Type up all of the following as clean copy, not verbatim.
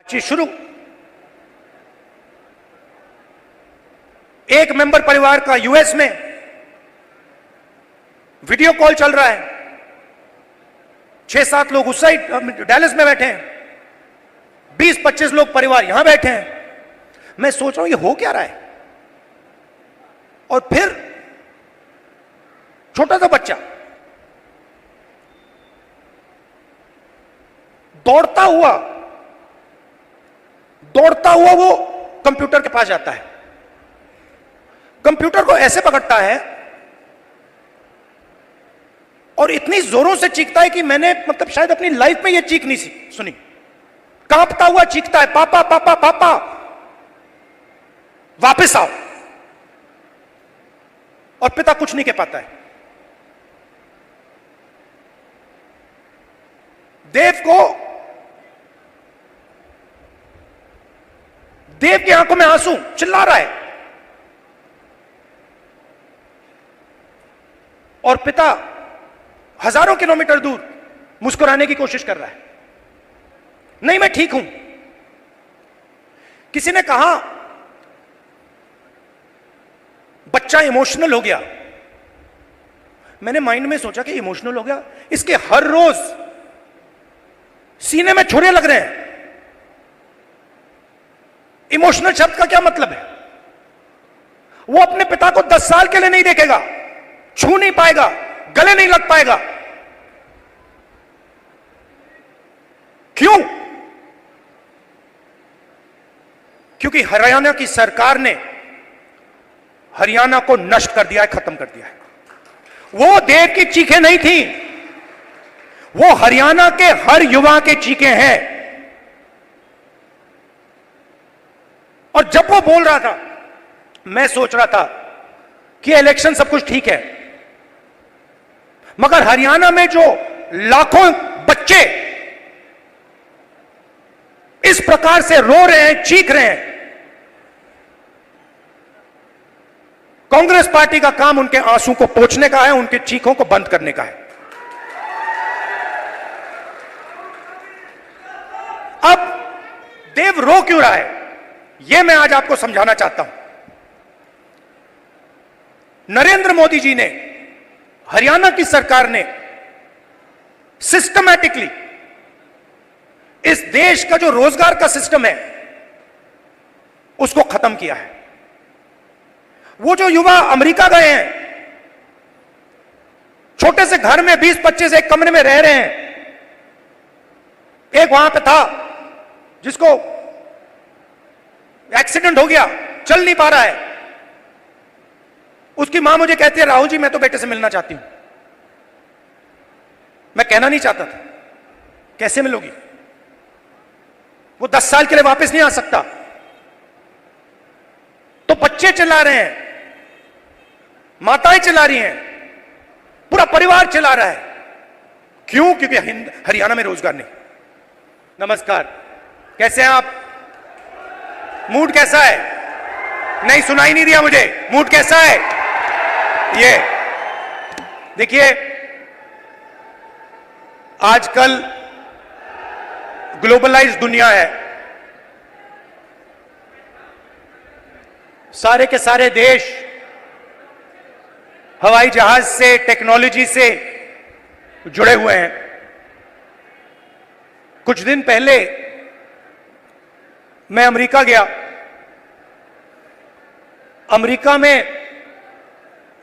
चीज शुरू। एक मेंबर परिवार का यूएस में वीडियो कॉल चल रहा है, 6-7 लोग उस साइड डैलस में बैठे हैं, 20-25 लोग परिवार यहां बैठे हैं। मैं सोच रहा हूं ये हो क्या रहा है। और फिर छोटा सा बच्चा दौड़ता हुआ वो कंप्यूटर के पास जाता है, कंप्यूटर को ऐसे पकड़ता है और इतनी जोरों से चीखता है कि मैंने मतलब शायद अपनी लाइफ में ये चीख नहीं सुनी। कांपता हुआ चीखता है, पापा पापा पापा वापस आओ। और पिता कुछ नहीं कह पाता है। देव की आंखों में आंसू, चिल्ला रहा है। और पिता हजारों किलोमीटर दूर मुस्कुराने की कोशिश कर रहा है, नहीं मैं ठीक हूं। किसी ने कहा बच्चा इमोशनल हो गया। मैंने माइंड में सोचा कि इमोशनल हो गया, इसके हर रोज सीने में छुरे लग रहे हैं। इमोशनल शब्द का क्या मतलब है? वो अपने पिता को 10 साल के लिए नहीं देखेगा, छू नहीं पाएगा, गले नहीं लग पाएगा। क्यों? क्योंकि हरियाणा की सरकार ने हरियाणा को नष्ट कर दिया है, खत्म कर दिया है। वो देव की चीखें नहीं थी, वो हरियाणा के हर युवा के चीखें हैं। और जब वो बोल रहा था, मैं सोच रहा था कि इलेक्शन सब कुछ ठीक है, मगर हरियाणा में जो लाखों बच्चे इस प्रकार से रो रहे हैं, चीख रहे हैं, कांग्रेस पार्टी का काम उनके आंसू को पोंछने का है, उनके चीखों को बंद करने का है। अब देव रो क्यों रहा है, यह मैं आज आपको समझाना चाहता हूं। नरेंद्र मोदी जी ने, हरियाणा की सरकार ने सिस्टमैटिकली इस देश का जो रोजगार का सिस्टम है उसको खत्म किया है। वो जो युवा अमेरिका गए हैं, छोटे से घर में 20-25 एक कमरे में रह रहे हैं। एक वहां पे था जिसको एक्सीडेंट हो गया, चल नहीं पा रहा है। उसकी मां मुझे कहती है, राहुल जी मैं तो बेटे से मिलना चाहती हूं। मैं कहना नहीं चाहता था, कैसे मिलोगी? वो 10 साल के लिए वापस नहीं आ सकता। तो बच्चे चिल्ला रहे हैं, माताएं चिल्ला रही हैं, पूरा परिवार चिल्ला रहा है। क्यों? क्योंकि हरियाणा में रोजगार नहीं। नमस्कार, कैसे हैं आप? मूड कैसा है? नहीं, सुनाई नहीं दिया मुझे। मूड कैसा है? ये देखिए, आजकल ग्लोबलाइज्ड दुनिया है। सारे के सारे देश हवाई जहाज से, टेक्नोलॉजी से जुड़े हुए हैं। कुछ दिन पहले मैं अमेरिका गया। अमेरिका में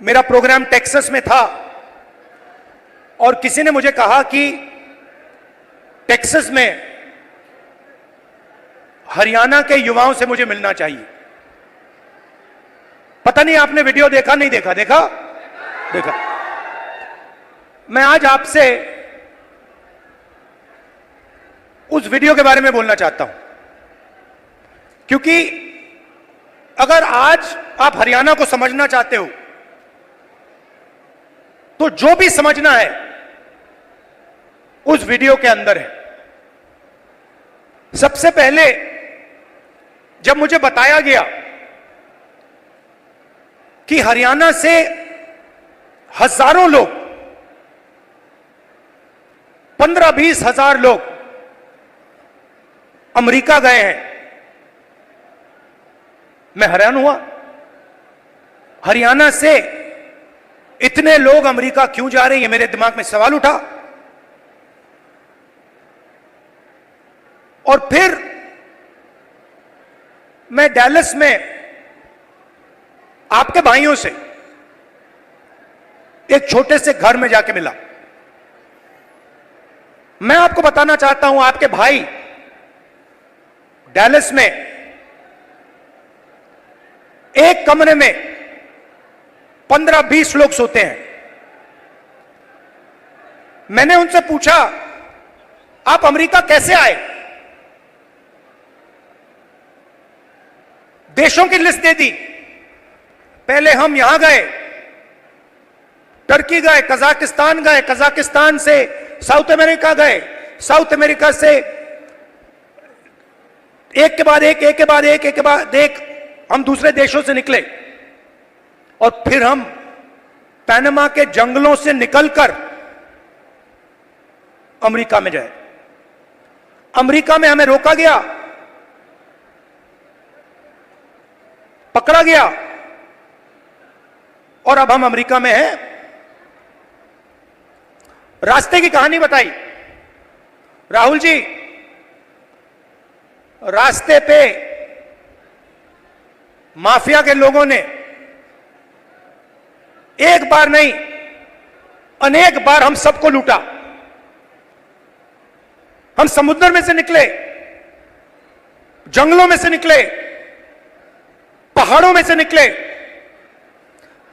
मेरा प्रोग्राम टेक्सास में था और किसी ने मुझे कहा कि टेक्सास में हरियाणा के युवाओं से मुझे मिलना चाहिए। पता नहीं आपने वीडियो देखा, नहीं देखा? देखा। मैं आज आपसे उस वीडियो के बारे में बोलना चाहता हूं, क्योंकि अगर आज आप हरियाणा को समझना चाहते हो तो जो भी समझना है उस वीडियो के अंदर है। सबसे पहले जब मुझे बताया गया कि हरियाणा से हजारों लोग, 15-20 हजार लोग अमेरिका गए हैं। मैं हैरान हुआ, हरियाणा से इतने लोग अमेरिका क्यों जा रहे हैं, ये मेरे दिमाग में सवाल उठा। और फिर मैं डैलस में आपके भाइयों से एक छोटे से घर में जाके मिला। मैं आपको बताना चाहता हूं, आपके भाई डैलस में एक कमरे में 15-20 लोग सोते हैं। मैंने उनसे पूछा, आप अमेरिका कैसे आए? देशों की लिस्ट दे दी। पहले हम यहां गए, टर्की गए, कजाकिस्तान गए, कजाकिस्तान से साउथ अमेरिका गए, साउथ अमेरिका से एक के बाद एक, एक के बाद एक, एक के बाद एक हम दूसरे देशों से निकले। और फिर हम पनामा के जंगलों से निकलकर अमेरिका में जाए। अमेरिका में हमें रोका गया, पकड़ा गया, और अब हम अमेरिका में हैं। रास्ते की कहानी बताई राहुल जी। रास्ते पे माफिया के लोगों ने एक बार नहीं, अनेक बार हम सबको लूटा। हम समुद्र में से निकले, जंगलों में से निकले, पहाड़ों में से निकले।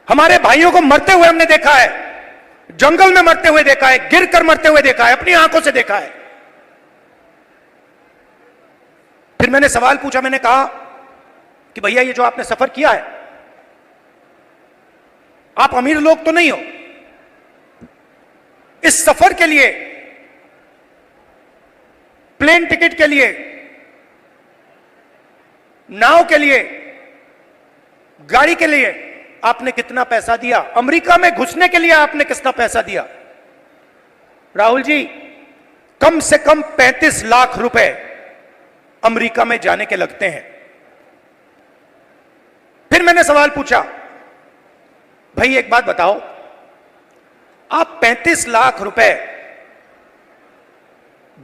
हमारे भाइयों को मरते हुए हमने देखा है, जंगल में मरते हुए देखा है, गिरकर मरते हुए देखा है, अपनी आंखों से देखा है। फिर मैंने सवाल पूछा, मैंने कहा कि भैया ये जो आपने सफर किया है, आप अमीर लोग तो नहीं हो, इस सफर के लिए, प्लेन टिकट के लिए, नाव के लिए, गाड़ी के लिए आपने कितना पैसा दिया? अमेरिका में घुसने के लिए आपने कितना पैसा दिया? राहुल जी, कम से कम 35 लाख रुपए अमेरिका में जाने के लगते हैं। फिर मैंने सवाल पूछा, भाई एक बात बताओ, आप 35 लाख रुपए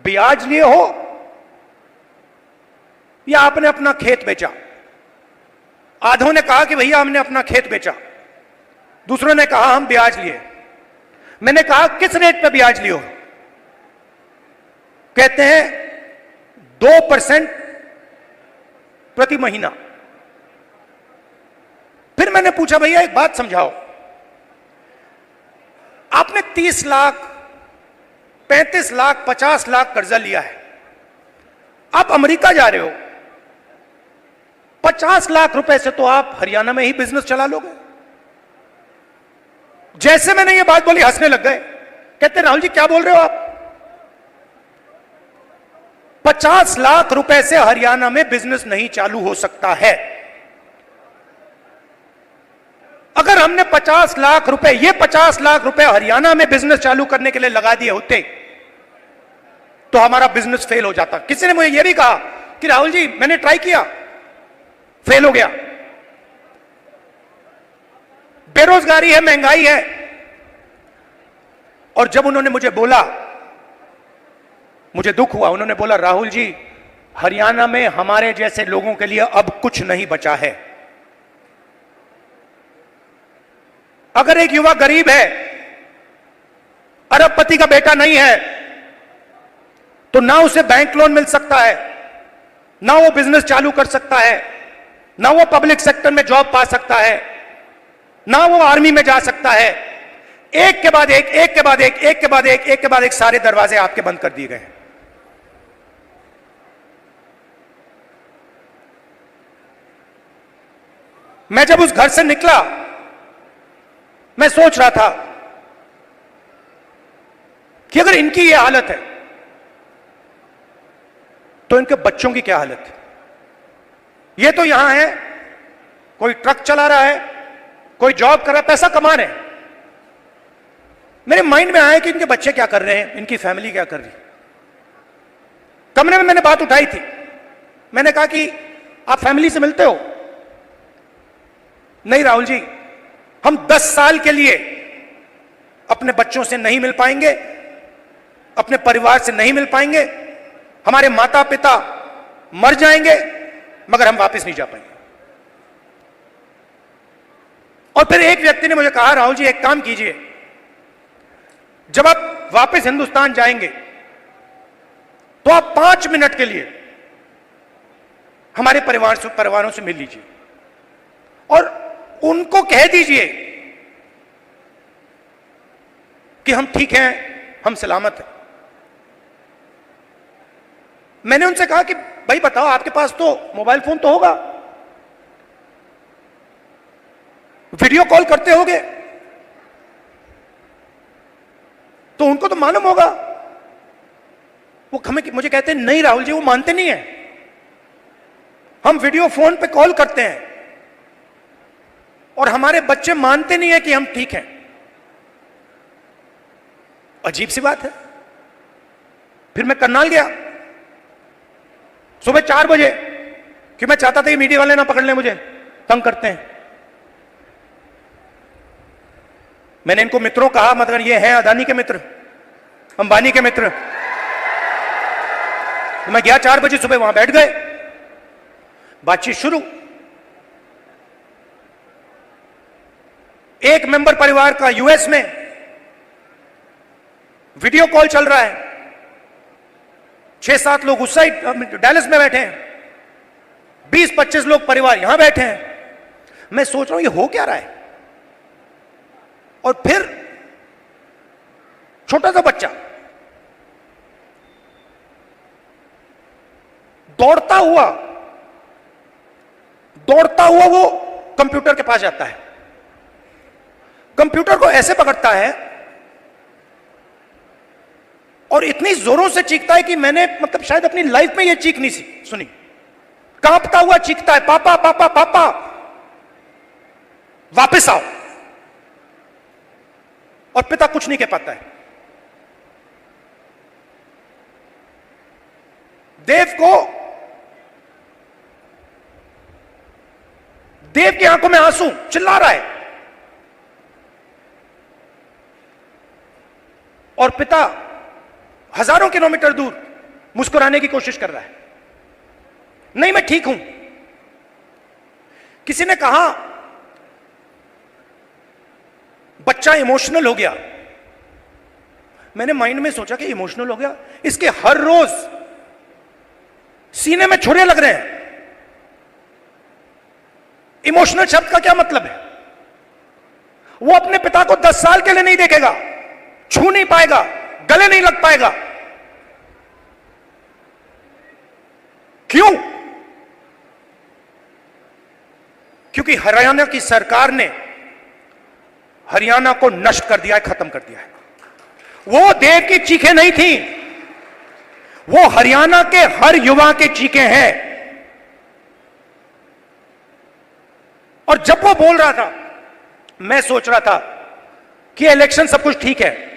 ब्याज लिए हो या आपने अपना खेत बेचा? आधों ने कहा कि भैया हमने अपना खेत बेचा, दूसरों ने कहा हम ब्याज लिए। मैंने कहा किस रेट पे ब्याज लिए हो? कहते हैं 2% प्रति महीना। फिर मैंने पूछा, भैया एक बात समझाओ, आपने 30 लाख, 35 लाख, 50 लाख कर्जा लिया है, आप अमेरिका जा रहे हो, 50 लाख रुपए से तो आप हरियाणा में ही बिजनेस चला लोगे। जैसे मैंने ये बात बोली हंसने लग गए। कहते राहुल जी क्या बोल रहे हो आप? 50 लाख रुपए से हरियाणा में बिजनेस नहीं चालू हो सकता है। अगर हमने 50 लाख रुपए, ये 50 लाख रुपए हरियाणा में बिजनेस चालू करने के लिए लगा दिए होते तो हमारा बिजनेस फेल हो जाता। किसी ने मुझे यह भी कहा कि राहुल जी मैंने ट्राई किया, फेल हो गया, बेरोजगारी है, महंगाई है। और जब उन्होंने मुझे बोला, मुझे दुख हुआ, उन्होंने बोला राहुल जी हरियाणा में हमारे जैसे लोगों के लिए अब कुछ नहीं बचा है। अगर एक युवा गरीब है, अरबपति का बेटा नहीं है, तो ना उसे बैंक लोन मिल सकता है, ना वो बिजनेस चालू कर सकता है, ना वो पब्लिक सेक्टर में जॉब पा सकता है, ना वो आर्मी में जा सकता है। एक के बाद एक, एक के बाद एक, एक के बाद एक, एक के बाद एक सारे दरवाजे आपके बंद कर दिए गए हैं। मैं जब उस घर से निकला, मैं सोच रहा था कि अगर इनकी यह हालत है तो इनके बच्चों की क्या हालत है। ये तो यहां है, कोई ट्रक चला रहा है, कोई जॉब कर रहा है, पैसा कमा रहे हैं। मेरे माइंड में आया कि इनके बच्चे क्या कर रहे हैं, इनकी फैमिली क्या कर रही है। कमरे में मैंने बात उठाई थी, मैंने कहा कि आप फैमिली से मिलते हो? नहीं राहुल जी, हम 10 साल के लिए अपने बच्चों से नहीं मिल पाएंगे, अपने परिवार से नहीं मिल पाएंगे, हमारे माता पिता मर जाएंगे, मगर हम वापस नहीं जा पाएंगे। और फिर एक व्यक्ति ने मुझे कहा, राहुल जी एक काम कीजिए, जब आप वापस हिंदुस्तान जाएंगे तो आप 5 मिनट के लिए हमारे परिवारों से मिल लीजिए और उनको कह दीजिए कि हम ठीक हैं, हम सलामत हैं। मैंने उनसे कहा कि भाई बताओ, आपके पास तो मोबाइल फोन तो होगा, वीडियो कॉल करते होगे, तो उनको तो मालूम होगा। वो मुझे कहते हैं नहीं राहुल जी, वो मानते नहीं है, हम वीडियो फोन पे कॉल करते हैं और हमारे बच्चे मानते नहीं है कि हम ठीक हैं। अजीब सी बात है। फिर मैं करनाल गया सुबह 4 बजे, कि मैं चाहता था कि मीडिया वाले ना पकड़ लें, मुझे तंग करते हैं। मैंने इनको मित्रों कहा, मतलब ये हैं अदानी के मित्र, अंबानी के मित्र। तो मैं गया 4 बजे सुबह, वहां बैठ गए, बातचीत शुरू। एक मेंबर परिवार का यूएस में वीडियो कॉल चल रहा है, 6-7 लोग उस साइड डैलस में बैठे हैं, 20-25 लोग परिवार यहां बैठे हैं। मैं सोच रहा हूं ये हो क्या रहा है। और फिर छोटा सा बच्चा दौड़ता हुआ वो कंप्यूटर के पास जाता है, कंप्यूटर को ऐसे पकड़ता है और इतनी जोरों से चीखता है कि मैंने मतलब शायद अपनी लाइफ में यह चीख नहीं सुनी। कांपता हुआ चीखता है, पापा पापा पापा वापस आओ। और पिता कुछ नहीं कह पाता है। देव की आंखों में आंसू, चिल्ला रहा है, और पिता हजारों किलोमीटर दूर मुस्कुराने की कोशिश कर रहा है, नहीं मैं ठीक हूं। किसी ने कहा बच्चा इमोशनल हो गया। मैंने माइंड में सोचा कि इमोशनल हो गया, इसके हर रोज सीने में छुरे लग रहे हैं। इमोशनल शब्द का क्या मतलब है? वो अपने पिता को 10 साल के लिए नहीं देखेगा, छू नहीं पाएगा, गले नहीं लग पाएगा। क्यों? क्योंकि हरियाणा की सरकार ने हरियाणा को नष्ट कर दिया है, खत्म कर दिया है। वो देव की चीखें नहीं थी, वो हरियाणा के हर युवा के चीखें हैं। और जब वो बोल रहा था, मैं सोच रहा था कि इलेक्शन सब कुछ ठीक है,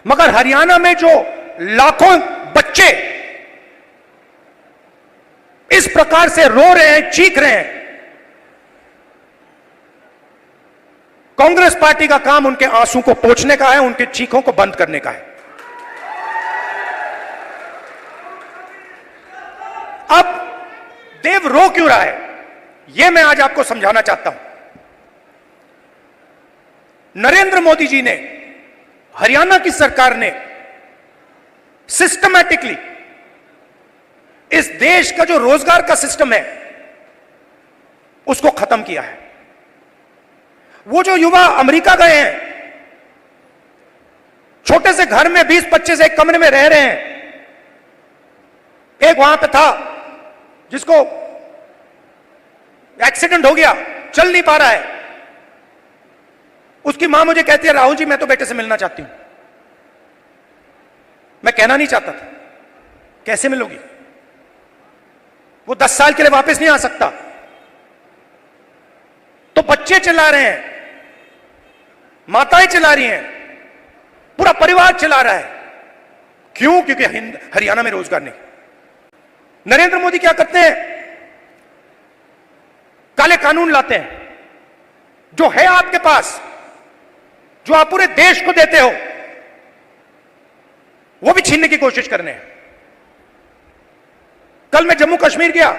मगर हरियाणा में जो लाखों बच्चे इस प्रकार से रो रहे हैं, चीख रहे हैं, कांग्रेस पार्टी का काम उनके आंसू को पोंछने का है, उनके चीखों को बंद करने का है। अब देव रो क्यों रहा है, यह मैं आज आपको समझाना चाहता हूं। नरेंद्र मोदी जी ने, हरियाणा की सरकार ने सिस्टमैटिकली इस देश का जो रोजगार का सिस्टम है उसको खत्म किया है। वो जो युवा अमेरिका गए हैं, छोटे से घर में 20-25 एक कमरे में रह रहे हैं। एक वहां पे था जिसको एक्सीडेंट हो गया, चल नहीं पा रहा है। उसकी मां मुझे कहती है, राहुल जी मैं तो बेटे से मिलना चाहती हूं। मैं कहना नहीं चाहता था, कैसे मिलोगी? वो 10 साल के लिए वापस नहीं आ सकता। तो बच्चे चिल्ला रहे हैं, माताएं चिल्ला रही हैं, पूरा परिवार चिल्ला रहा है। क्यों? क्योंकि हरियाणा में रोजगार नहीं। नरेंद्र मोदी क्या करते हैं? काले कानून लाते हैं। जो है आपके पास, जो आप पूरे देश को देते हो, वो भी छीनने की कोशिश कर रहे हैं। कल मैं जम्मू कश्मीर गया,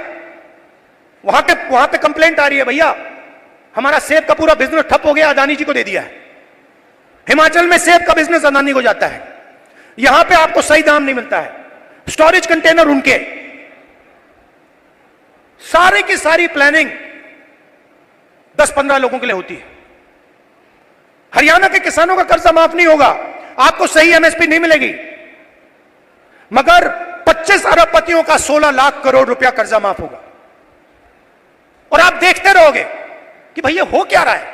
वहां पे कंप्लेंट आ रही है, भैया हमारा सेब का पूरा बिजनेस ठप हो गया, अदानी जी को दे दिया है। हिमाचल में सेब का बिजनेस अदानी को जाता है, यहां पे आपको सही दाम नहीं मिलता है, स्टोरेज कंटेनर उनके, सारी की सारी प्लानिंग 10-15 लोगों के लिए होती है। हरियाणा के किसानों का कर्जा माफ नहीं होगा, आपको सही एमएसपी नहीं मिलेगी, मगर 25 अरबपतियों का 16 लाख करोड़ रुपया कर्जा माफ होगा। और आप देखते रहोगे कि भैया हो क्या रहा है।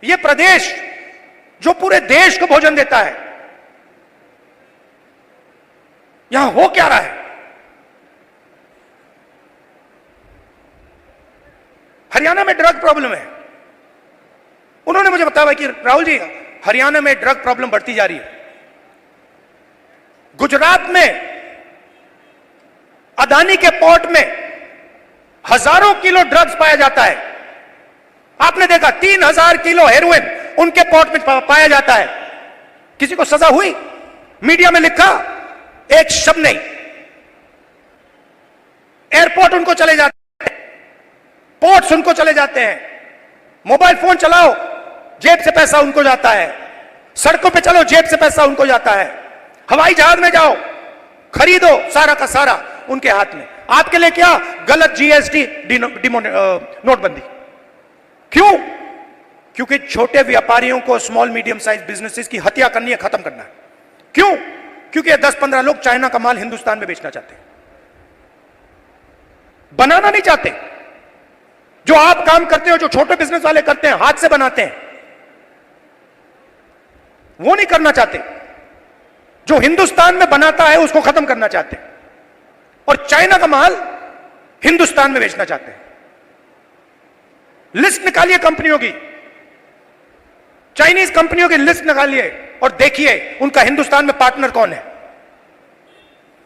यह प्रदेश जो पूरे देश को भोजन देता है, यहां हो क्या रहा है। हरियाणा में ड्रग प्रॉब्लम है। उन्होंने मुझे बताया कि राहुल जी, हरियाणा में ड्रग प्रॉब्लम बढ़ती जा रही है। गुजरात में अदानी के पोर्ट में हजारों किलो ड्रग्स पाया जाता है। आपने देखा 3000 किलो हेरोइन उनके पोर्ट में पाया जाता है। किसी को सजा हुई? मीडिया में लिखा? एक शब्द नहीं। एयरपोर्ट उनको चले जाते हैं, पोर्ट्स उनको चले जाते हैं, मोबाइल फोन चलाओ जेब से पैसा उनको जाता है, सड़कों पे चलो जेब से पैसा उनको जाता है, हवाई जहाज में जाओ खरीदो, सारा का सारा उनके हाथ में। आपके लिए क्या? गलत जीएसटी, नोटबंदी। क्यों? क्योंकि छोटे व्यापारियों को, स्मॉल मीडियम साइज बिजनेसेस की हत्या करनी है, खत्म करना है। क्यों? क्योंकि 10-15 लोग चाइना का माल हिंदुस्तान में बेचना चाहते हैं, बनाना नहीं चाहते। जो आप काम करते हो, जो छोटे बिजनेस वाले करते हैं, हाथ से बनाते हैं, वो नहीं करना चाहते। जो हिंदुस्तान में बनाता है उसको खत्म करना चाहते हैं, और चाइना का माल हिंदुस्तान में बेचना चाहते हैं। लिस्ट निकालिए कंपनियों की, चाइनीज कंपनियों की लिस्ट निकालिए और देखिए उनका हिंदुस्तान में पार्टनर कौन है।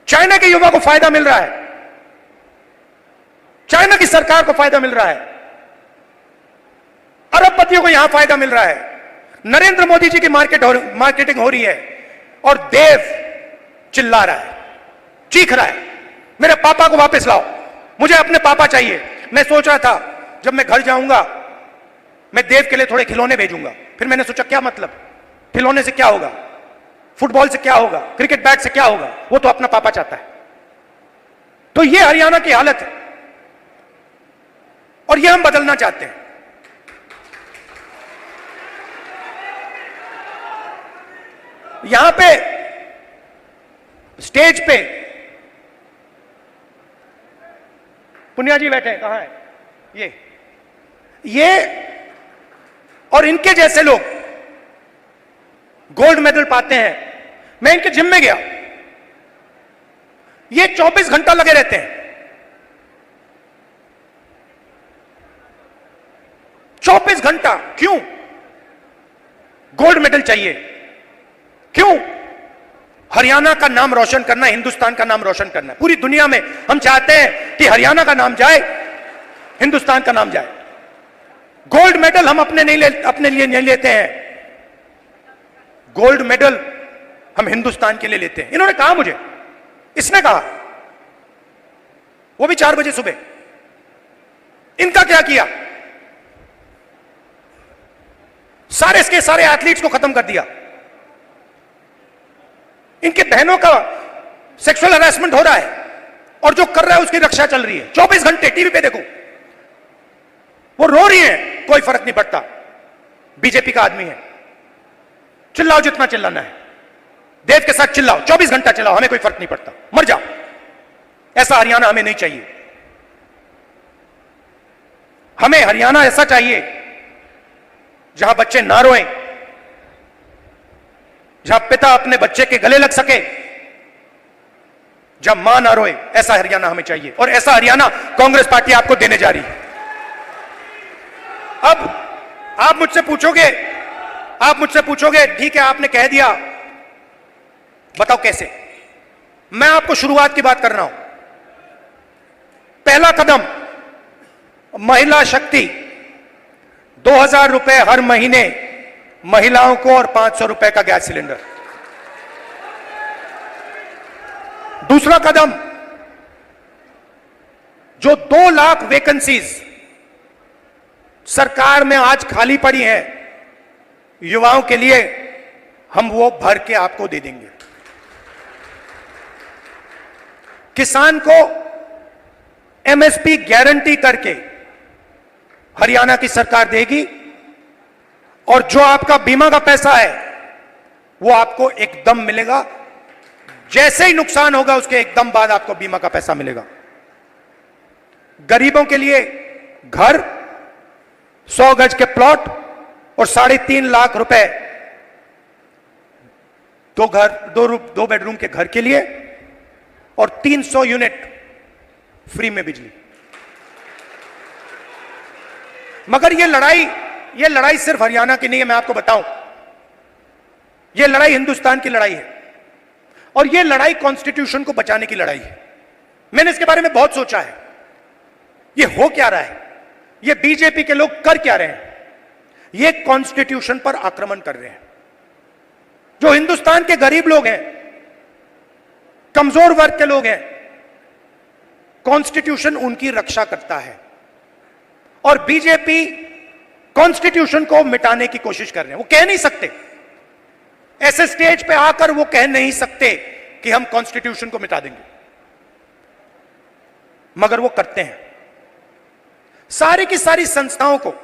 चाइना के युवा को फायदा मिल रहा है, चाइना की सरकार को फायदा मिल रहा है, अरबपतियों को यहां फायदा मिल रहा है। नरेंद्र मोदी जी की मार्केटिंग हो रही है और देव चिल्ला रहा है, चीख रहा है, मेरे पापा को वापस लाओ, मुझे अपने पापा चाहिए। मैं सोच रहा था जब मैं घर जाऊंगा मैं देव के लिए थोड़े खिलौने भेजूंगा। फिर मैंने सोचा क्या मतलब, खिलौने से क्या होगा, फुटबॉल से क्या होगा, क्रिकेट बैट से क्या होगा, वो तो अपना पापा चाहता है। तो ये हरियाणा की हालत है और ये हम बदलना चाहते हैं। यहां पे स्टेज पे पुनिया जी बैठे हैं, कहां है ये और इनके जैसे लोग गोल्ड मेडल पाते हैं। मैं इनके जिम में गया, ये 24 घंटा लगे रहते हैं, 24 घंटा। क्यों? गोल्ड मेडल चाहिए। क्यों? हरियाणा का नाम रोशन करना, हिंदुस्तान का नाम रोशन करना। पूरी दुनिया में हम चाहते हैं कि हरियाणा का नाम जाए, हिंदुस्तान का नाम जाए। गोल्ड मेडल हम अपने लिए नहीं लेते हैं, गोल्ड मेडल हम हिंदुस्तान के लिए लेते हैं। इन्होंने कहा मुझे, इसने कहा, वो भी 4 बजे सुबह। इनका क्या किया? सारे के सारे एथलीट्स को खत्म कर दिया। इनके बहनों का सेक्सुअल हरासमेंट हो रहा है और जो कर रहा है उसकी रक्षा चल रही है। 24 घंटे टीवी पे देखो, वो रो रही है, कोई फर्क नहीं पड़ता, बीजेपी का आदमी है, चिल्लाओ जितना चिल्लाना है, देव के साथ चिल्लाओ, 24 घंटा चिल्लाओ, हमें कोई फर्क नहीं पड़ता, मर जाओ। ऐसा हरियाणा हमें नहीं चाहिए। हमें हरियाणा ऐसा चाहिए जहां बच्चे ना रोएं, जहां पिता अपने बच्चे के गले लग सके, जहां मां ना रोए। ऐसा हरियाणा हमें चाहिए और ऐसा हरियाणा कांग्रेस पार्टी आपको देने जा रही है। अब आप मुझसे पूछोगे ठीक है आपने कह दिया, बताओ कैसे। मैं आपको शुरुआत की बात कर रहा हूं। कदम महिला शक्ति, 2000 रुपए हर महीने महिलाओं को और 500 रुपए का गैस सिलेंडर। दूसरा कदम, जो 2 लाख वैकेंसीज सरकार में आज खाली पड़ी हैं युवाओं के लिए, हम वो भर के आपको दे देंगे। किसान को एमएसपी गारंटी करके हरियाणा की सरकार देगी, और जो आपका बीमा का पैसा है वो आपको एकदम मिलेगा। जैसे ही नुकसान होगा उसके एकदम बाद आपको बीमा का पैसा मिलेगा। गरीबों के लिए घर, 100 गज के प्लॉट और 3.5 लाख रुपए दो बेडरूम के घर के लिए, और 300 यूनिट फ्री में बिजली। मगर ये लड़ाई सिर्फ हरियाणा की नहीं है, मैं आपको बताऊं, ये लड़ाई हिंदुस्तान की लड़ाई है, और ये लड़ाई कॉन्स्टिट्यूशन को बचाने की लड़ाई है। मैंने इसके बारे में बहुत सोचा है, ये हो क्या रहा है, ये बीजेपी के लोग कर क्या रहे हैं। ये कॉन्स्टिट्यूशन पर आक्रमण कर रहे हैं। जो हिंदुस्तान के गरीब लोग हैं, कमजोर वर्ग के लोग हैं, कॉन्स्टिट्यूशन उनकी रक्षा करता है, और बीजेपी कॉन्स्टिट्यूशन को मिटाने की कोशिश कर रहे हैं। वो कह नहीं सकते, ऐसे स्टेज पे आकर वो कह नहीं सकते कि हम कॉन्स्टिट्यूशन को मिटा देंगे, मगर वो करते हैं। सारी की सारी संस्थाओं को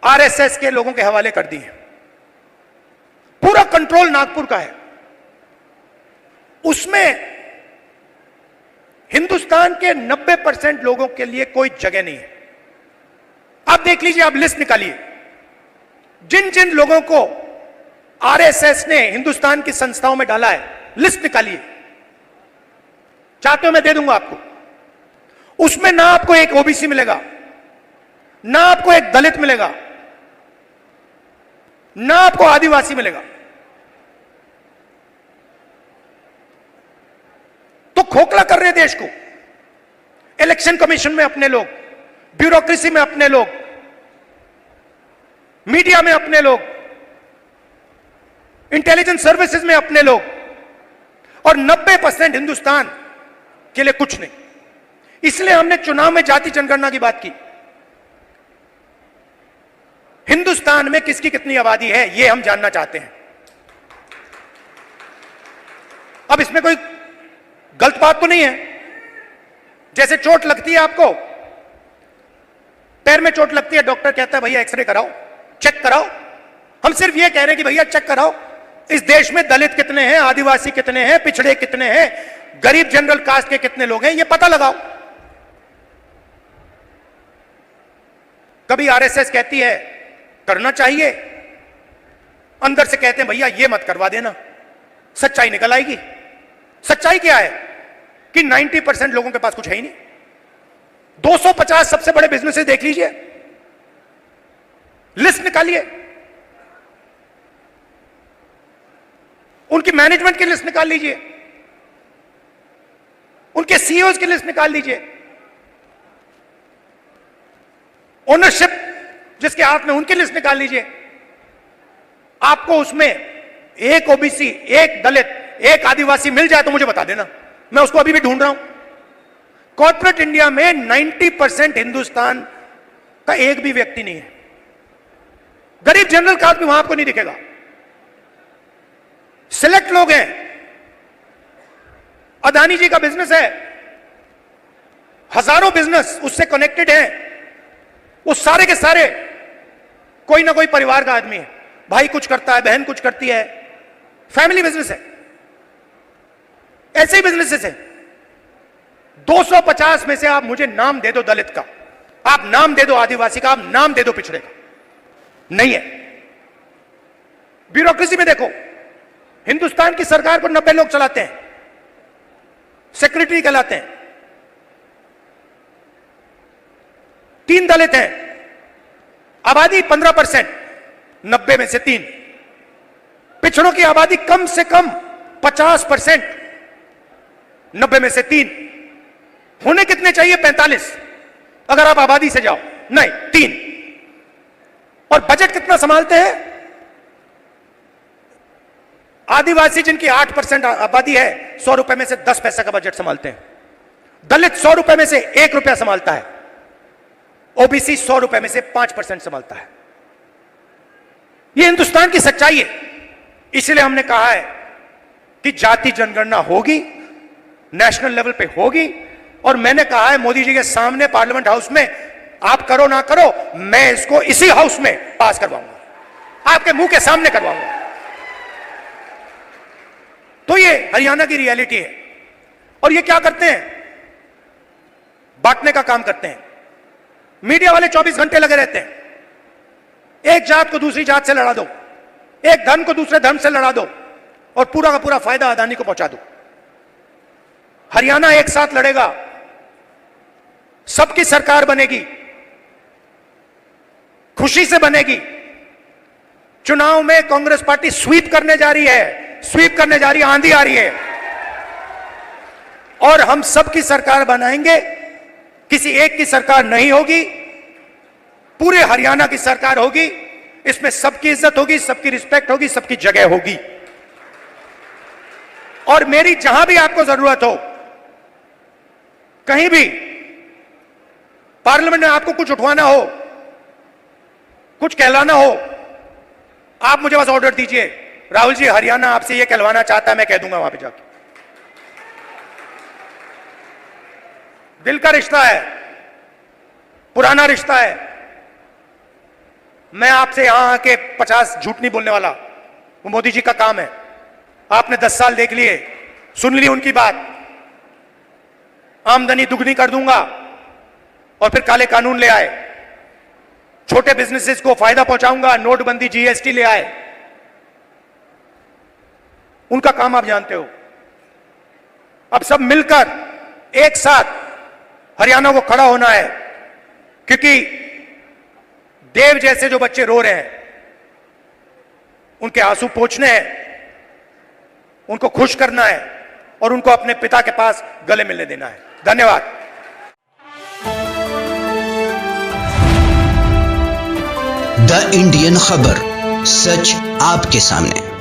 आरएसएस के लोगों के हवाले कर दी है। पूरा कंट्रोल नागपुर का है। उसमें हिंदुस्तान के 90% लोगों के लिए कोई जगह नहीं है। आप देख लीजिए, आप लिस्ट निकालिए, जिन जिन लोगों को आरएसएस ने हिंदुस्तान की संस्थाओं में डाला है, लिस्ट निकालिए। चाहते हो मैं दे दूंगा आपको। उसमें ना आपको एक ओबीसी मिलेगा, ना आपको एक दलित मिलेगा, ना आपको आदिवासी मिलेगा। तो खोखला कर रहे हैं देश को। इलेक्शन कमीशन में अपने लोग, ब्यूरोक्रेसी में अपने लोग, मीडिया में अपने लोग, इंटेलिजेंस सर्विसेज में अपने लोग, और 90% हिंदुस्तान के लिए कुछ नहीं। इसलिए हमने चुनाव में जाति जनगणना की बात की। हिंदुस्तान में किसकी कितनी आबादी है यह हम जानना चाहते हैं। अब इसमें कोई गलत बात तो नहीं है। जैसे चोट लगती है, आपको पैर में चोट लगती है, डॉक्टर कहता है भैया एक्सरे कराओ, चेक कराओ। हम सिर्फ यह कह रहे हैं कि भैया चेक कराओ। इस देश में दलित कितने हैं, आदिवासी कितने हैं, पिछड़े कितने हैं, गरीब जनरल कास्ट के कितने लोग हैं, यह पता लगाओ। कभी आरएसएस कहती है करना चाहिए, अंदर से कहते हैं भैया ये मत करवा देना, सच्चाई निकल आएगी। सच्चाई क्या है कि 90% लोगों के पास कुछ है ही नहीं। 250 सबसे बड़े बिजनेसेस देख लीजिए, लिस्ट निकालिए, उनकी मैनेजमेंट की लिस्ट निकाल लीजिए, उनके सीईओज की लिस्ट निकाल लीजिए, ओनरशिप जिसके हाथ में उनकी लिस्ट निकाल लीजिए। आपको उसमें एक ओबीसी, एक दलित, एक आदिवासी मिल जाए तो मुझे बता देना, मैं उसको अभी भी ढूंढ रहा हूं। कॉर्पोरेट इंडिया में 90% हिंदुस्तान का एक भी व्यक्ति नहीं है। गरीब जनरल कास्ट भी वहां आपको नहीं दिखेगा। सिलेक्ट लोग हैं। अदानी जी का बिजनेस है, हजारों बिजनेस उससे कनेक्टेड हैं। वो सारे के सारे कोई ना कोई परिवार का आदमी है। भाई कुछ करता है, बहन कुछ करती है, फैमिली बिजनेस है। ऐसे ही बिजनेसेस है। 250 में से आप मुझे नाम दे दो दलित का, आप नाम दे दो आदिवासी का, आप नाम दे दो पिछड़े का, नहीं है। ब्यूरोक्रेसी में देखो, हिंदुस्तान की सरकार को 90 लोग चलाते हैं, सेक्रेटरी कहलाते हैं। 3 दलित हैं, आबादी 15%, 90 में से 3। पिछड़ों की आबादी कम से कम 50%, 90 में से 3। होने कितने चाहिए? 45 अगर आप आबादी से जाओ, नहीं 3। और बजट कितना संभालते हैं? आदिवासी जिनकी 8% आबादी है, 100 रुपए में से 10 पैसे का बजट संभालते हैं। दलित 100 रुपए में से 1 रुपया संभालता है। ओबीसी 100 रुपए में से 5% संभालता है। यह हिंदुस्तान की सच्चाई है। इसलिए हमने कहा है कि जाति जनगणना होगी, नेशनल लेवल पे होगी। और मैंने कहा है मोदी जी के सामने पार्लियामेंट हाउस में, आप करो ना करो, मैं इसको इसी हाउस में पास करवाऊंगा, आपके मुंह के सामने करवाऊंगा। तो ये हरियाणा की रियलिटी है। और ये क्या करते हैं? बांटने का काम करते हैं। मीडिया वाले 24 घंटे लगे रहते हैं। एक जात को दूसरी जात से लड़ा दो, एक धर्म को दूसरे धर्म से लड़ा दो, और पूरा का पूरा फायदा अदानी को पहुंचा दो। हरियाणा एक साथ लड़ेगा, सबकी सरकार बनेगी, खुशी से बनेगी। चुनाव में कांग्रेस पार्टी स्वीप करने जा रही है, स्वीप करने जा रही है, आंधी आ रही है। और हम सबकी सरकार बनाएंगे, किसी एक की सरकार नहीं होगी, पूरे हरियाणा की सरकार होगी। इसमें सबकी इज्जत होगी, सबकी रिस्पेक्ट होगी, सबकी जगह होगी। और मेरी जहां भी आपको जरूरत हो, कहीं भी पार्लियामेंट में आपको कुछ उठवाना हो, कुछ कहलाना हो, आप मुझे बस ऑर्डर दीजिए, राहुल जी हरियाणा आपसे यह कहलवाना चाहता है, मैं कह दूंगा वहां पे जाके। दिल का रिश्ता है, पुराना रिश्ता है। मैं आपसे यहां आके 50 झूठ नहीं बोलने वाला, वो मोदी जी का काम है। आपने 10 साल देख लिए, सुन ली उनकी बात। आमदनी दुगनी कर दूंगा, और फिर काले कानून ले आए, छोटे बिजनेसेस को फायदा पहुंचाऊंगा, नोटबंदी जीएसटी ले आए। उनका काम आप जानते हो। अब सब मिलकर एक साथ हरियाणा को खड़ा होना है, क्योंकि देव जैसे जो बच्चे रो रहे हैं, उनके आंसू पोंछने हैं, उनको खुश करना है, और उनको अपने पिता के पास गले मिलने देना है। धन्यवाद। द इंडियन खबर, सच आपके सामने।